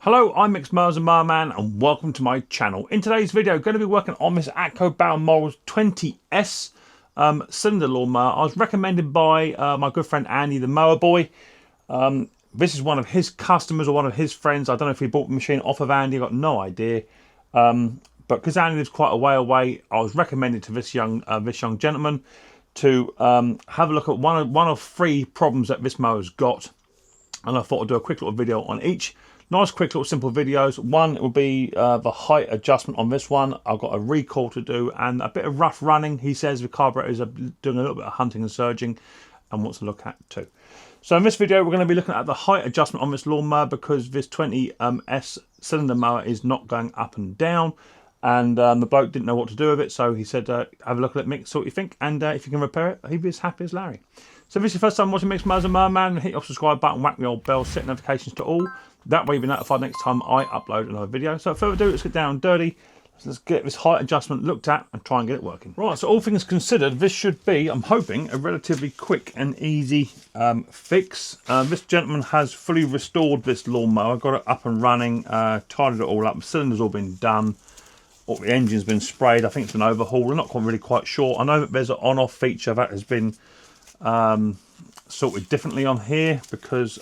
Hello, I'm Micks Mowers and Mower and welcome to my channel. In today's video, I'm going to be working on this Atco Balmoral 20S cylinder lawnmower. I was recommended by my good friend Andy, the mower boy. This is one of his customers or one of his friends. I don't know if he bought the machine off of Andy, I've got no idea. But because Andy lives quite a way away, I was recommended to this young gentleman to have a look at one of three problems that this mower's got. And I thought I'd do a quick little video on each. Nice, quick, little, simple videos. One, it will be the height adjustment on this one. I've got a recall to do and a bit of rough running. He says the carburetors are doing a little bit of hunting and surging and wants to look at too. So in this video, we're going to be looking at the height adjustment on this lawnmower because this 20S cylinder mower is not going up and down. And the bloke didn't know what to do with it. So he said, have a look at it, Mick, see what you think. And if you can repair it, he'd be as happy as Larry. So if this is your first time watching Micks Mowers and Mower, hit your subscribe button, whack the old bell, set notifications to all. That way you'll be notified next time I upload another video. So without further ado, let's get down and dirty. Let's get this height adjustment looked at and try and get it working. Right, so all things considered, this should be, I'm hoping, a relatively quick and easy fix. This gentleman has fully restored this lawnmower, got it up and running, tidied it all up. The cylinder's all been done. Or the engine's been sprayed. I think it's been overhauled. I'm not really quite sure. I know that there's an on-off feature that has been sorted differently on here because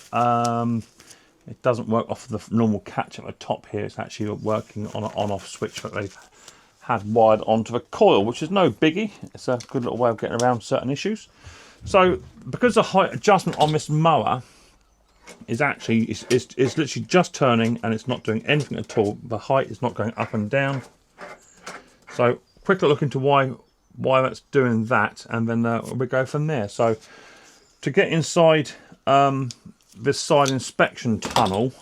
it doesn't work off the normal catch at the top here. It's actually working on an on-off switch that they've had wired onto the coil, which is no biggie. It's a good little way of getting around certain issues. So because the height adjustment on this mower is actually it's literally just turning and it's not doing anything at all. The height is not going up and down. So quick look into why that's doing that, and then we go from there. So to get inside this side inspection tunnel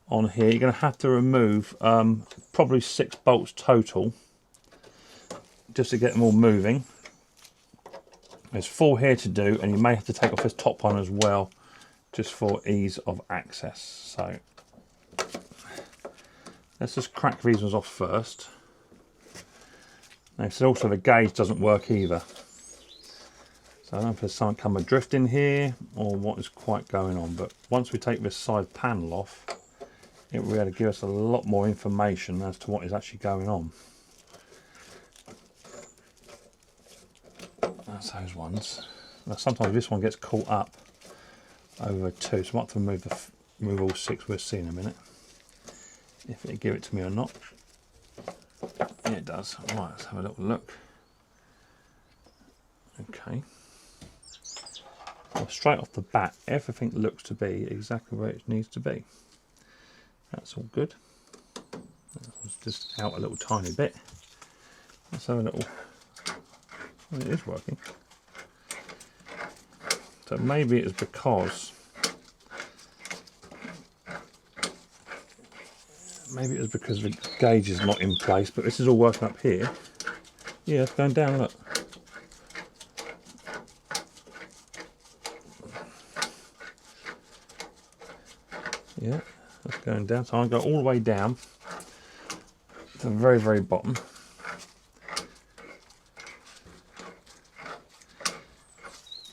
on here, you're going to have to remove probably 6 bolts total just to get them all moving. There's 4 here to do, and you may have to take off this top one as well just for ease of access. So let's just crack these ones off first. Now, so also the gauge doesn't work either. So I don't know if there's something come adrift in here or what is quite going on, but once we take this side panel off, it will be able to give us a lot more information as to what is actually going on. That's those ones. Now sometimes this one gets caught up over 2, so I might have to remove all 6. We'll see in a minute if it'll give it to me or not. Yeah, it does. Right, let's have a little look. Okay. Well, straight off the bat, everything looks to be exactly where it needs to be. That's all good. Let's just out a little tiny bit. Let's have a little. Well, it is working. So maybe it's because. Maybe it was because the gauge is not in place, but this is all working up here. Yeah, it's going down, look. Yeah, that's going down. So I'll go all the way down to the very, very bottom.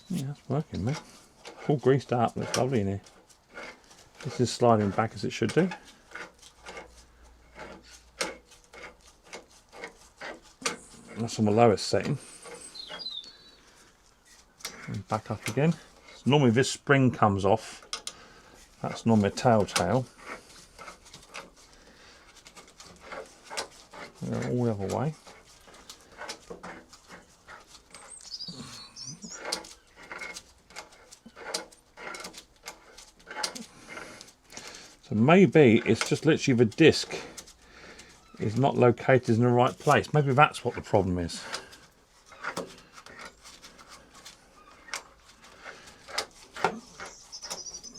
Yeah, that's working, man. All greased up, looks lovely in here. This is sliding back as it should do. That's on the lowest setting. And back up again. So normally this spring comes off. That's normally a telltale. Go all the other way. So maybe it's just literally the disc is not located in the right place. Maybe that's what the problem is.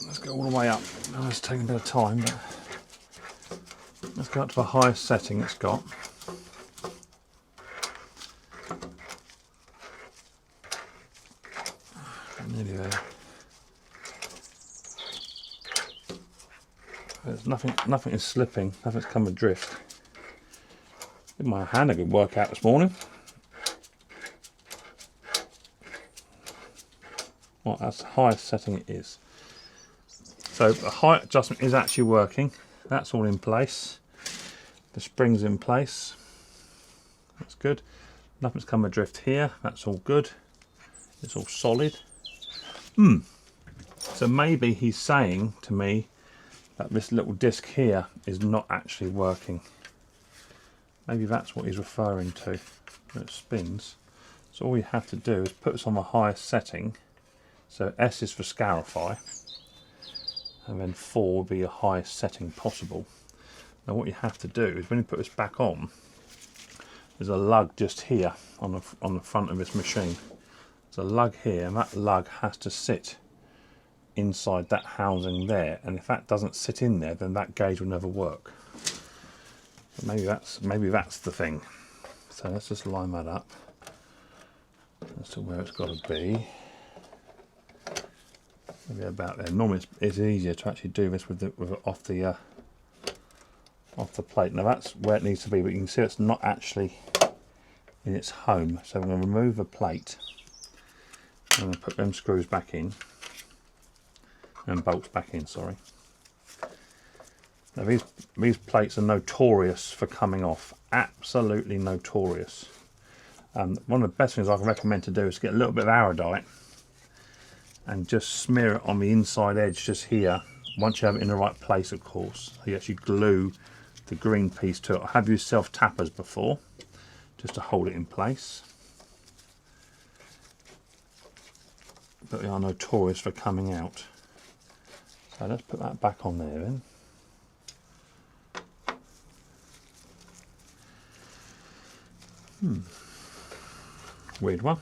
Let's go all the way up. Now it's taking a bit of time, but let's go up to the highest setting it's got. Nearly there. There's nothing is slipping, nothing's come adrift. Did my hand a good workout this morning. Well, that's the highest setting it is. So the height adjustment is actually working. that's all in place. The spring's in place. That's good. Nothing's come adrift here. That's all good. It's all solid. So maybe he's saying to me that this little disc here is not actually working. Maybe that's what he's referring to. When it spins. So all you have to do is put this on the highest setting. So S is for scarify. And then 4 will be your highest setting possible. Now what you have to do is when you put this back on, there's a lug just here on the front of this machine. There's a lug here, and that lug has to sit inside that housing there. And if that doesn't sit in there, then that gauge will never work. So maybe that's the thing. So let's just line that up as to where it's got to be. Maybe about there. Normally it's easier to actually do this with off the plate. Now that's where it needs to be, but you can see it's not actually in its home. So I'm going to remove the plate. I'm going to put them screws back in and bolts back in. Sorry. Now these plates are notorious for coming off. Absolutely notorious. One of the best things I can recommend to do is get a little bit of Aradite and just smear it on the inside edge just here, once you have it in the right place, of course. So you actually glue the green piece to it. I have used self tappers before just to hold it in place, but they are notorious for coming out. So let's put that back on there then. Weird one.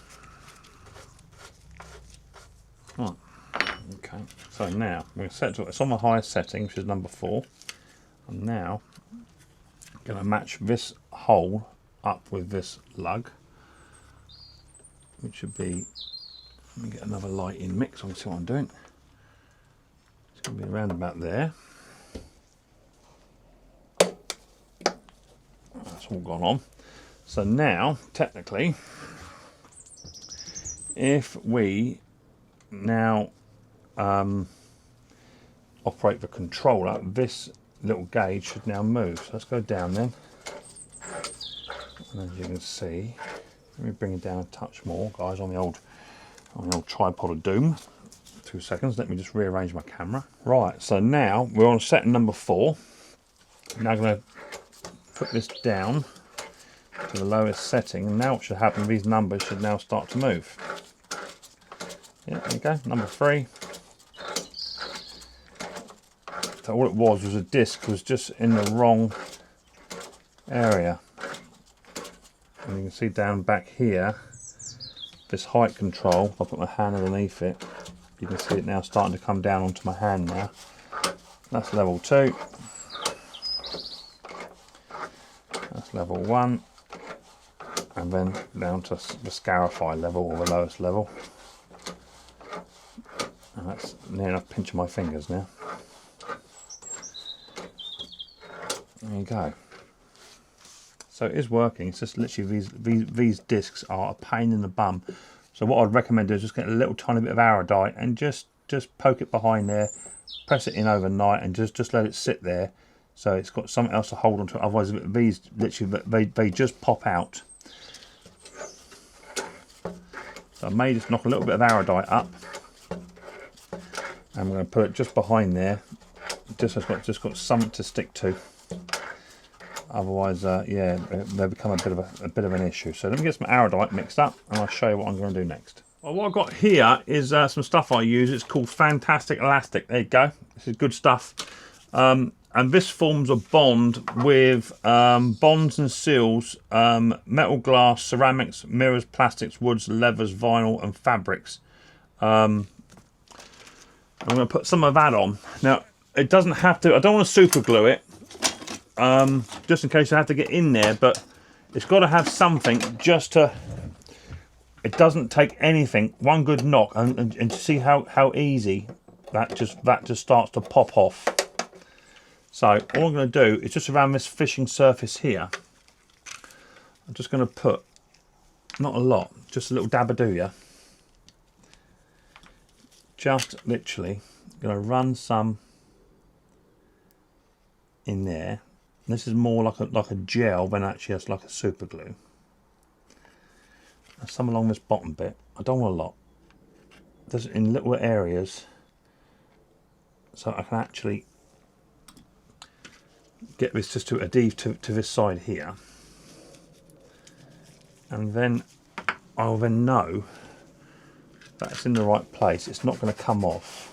Right. Okay. So now we're going to set it. It's on the highest setting, which is number 4. And now I'm going to match this hole up with this lug, which should be. Let me get another light in mix. I can see what I'm doing. It's going to be around about there. That's all gone on. So now, technically, if we now operate the controller, this little gauge should now move. So let's go down then. And as you can see, let me bring it down a touch more, guys, on the old tripod of doom. 2 seconds. Let me just rearrange my camera. Right. So now we're on setting number 4. Now I'm going to put this down to the lowest setting, and now what should happen, these numbers should now start to move. Yeah, there you go, number 3. So all it was a disc was just in the wrong area. And you can see down back here, this height control, I'll put my hand underneath it, you can see it now starting to come down onto my hand now. That's level 2. That's level 1. And then down to the scarify level, or the lowest level. And that's near enough pinch of my fingers now. There you go. So it is working. It's just literally these discs are a pain in the bum. So what I'd recommend is just get a little tiny bit of Aradite and just poke it behind there, press it in overnight, and just let it sit there, so it's got something else to hold onto. Otherwise, these literally they just pop out. So I may just knock a little bit of Aradite up, and I'm going to put it just behind there, just so it's just got something to stick to. Otherwise, yeah, they become a bit of an issue. So let me get some Aradite mixed up, and I'll show you what I'm going to do next. Well, what I've got here is some stuff I use. It's called Fantastic Elastic. There you go. This is good stuff. And this forms a bond with bonds and seals, metal, glass, ceramics, mirrors, plastics, woods, leathers, vinyl, and fabrics. I'm going to put some of that on. Now, it doesn't have to. I don't want to super glue it, just in case I have to get in there. But it's got to have something just to. It doesn't take anything. One good knock, and to see how easy that just starts to pop off. So all I'm going to do is just around this fishing surface here, I'm just going to put, not a lot, just a little dabadooya. Just literally going to run some in there. This is more like a gel than actually it's like a super glue. There's some along this bottom bit. I don't want a lot. There's in little areas, so I can actually get this just to adhere to this side here, and then I'll then know that it's in the right place. It's not going to come off.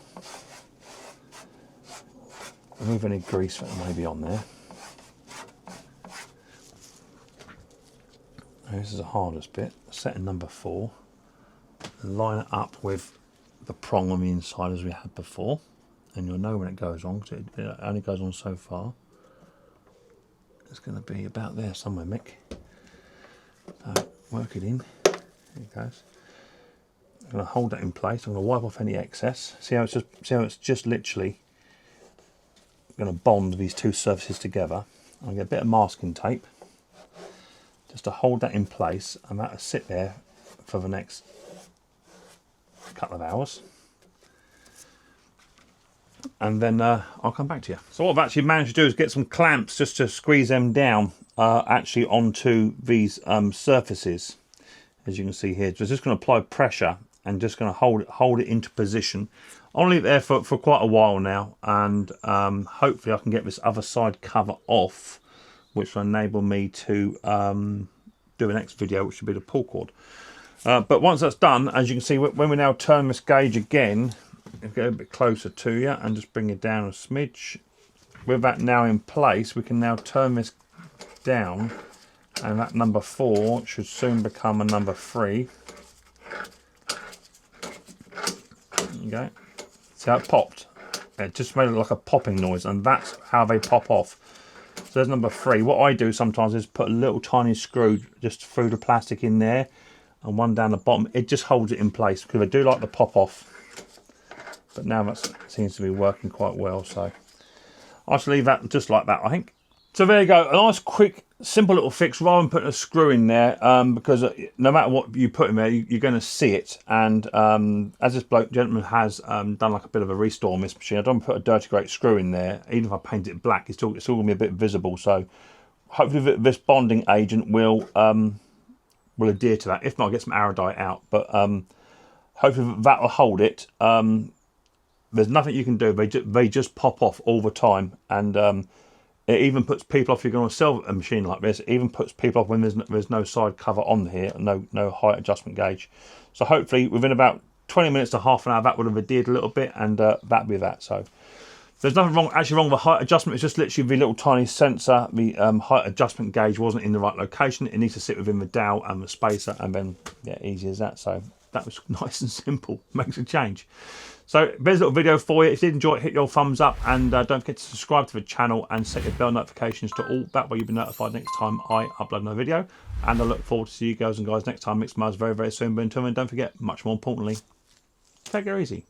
Remove any grease that may be on there. And this is the hardest bit. Set in number 4. And line it up with the prong on the inside as we had before, and you'll know when it goes on because it only goes on so far. It's going to be about there somewhere, Mick. So work it in. There it goes. I'm going to hold that in place. I'm going to wipe off any excess. See how it's just literally going to bond these two surfaces together. I'm going to get a bit of masking tape just to hold that in place, and that'll sit there for the next couple of hours, and then I'll come back to you. So what I've actually managed to do is get some clamps just to squeeze them down actually onto these surfaces, as you can see here. So just going to apply pressure and just going to hold it into position. I'll leave it there for quite a while now, and hopefully I can get this other side cover off, which will enable me to do the next video, which will be the pull cord. But once that's done, as you can see, when we now turn this gauge again, I'll get a bit closer to you and just bring it down a smidge. With that now in place, we can now turn this down, and that number 4 should soon become a number 3. There you go. See how it popped? It just made it like a popping noise, and that's how they pop off. So there's number 3. What I do sometimes is put a little tiny screw just through the plastic in there, and one down the bottom. It just holds it in place because I do like the pop off. But now that seems to be working quite well, so I shall leave that just like that, I think. So there you go, a nice quick simple little fix rather than putting a screw in there, because no matter what you put in there, you're going to see it. And as this gentleman has done like a bit of a restore on this machine, I don't put a dirty great screw in there. Even if I paint it black, it's still going to be a bit visible. So hopefully this bonding agent will adhere to that. If not, I'll get some Aradite out, but hopefully that will hold it. There's nothing you can do. They just pop off all the time, and it even puts people off. If you're going to sell a machine like this, it even puts people off when there's no side cover on here, no height adjustment gauge. So hopefully within about 20 minutes to half an hour, that would have adhered a little bit, and that'd be that. So there's nothing wrong with the height adjustment. It's just literally the little tiny sensor. The height adjustment gauge wasn't in the right location. It needs to sit within the dowel and the spacer, and then yeah, easy as that. So that was nice and simple. Makes a change. So there's a little video for you. If you did enjoy it, hit your thumbs up, and don't forget to subscribe to the channel and set your bell notifications to all. That way you'll be notified next time I upload another video. And I look forward to see you girls and guys next time, Micks Mowers, very, very soon. But until then, don't forget, much more importantly, take it easy.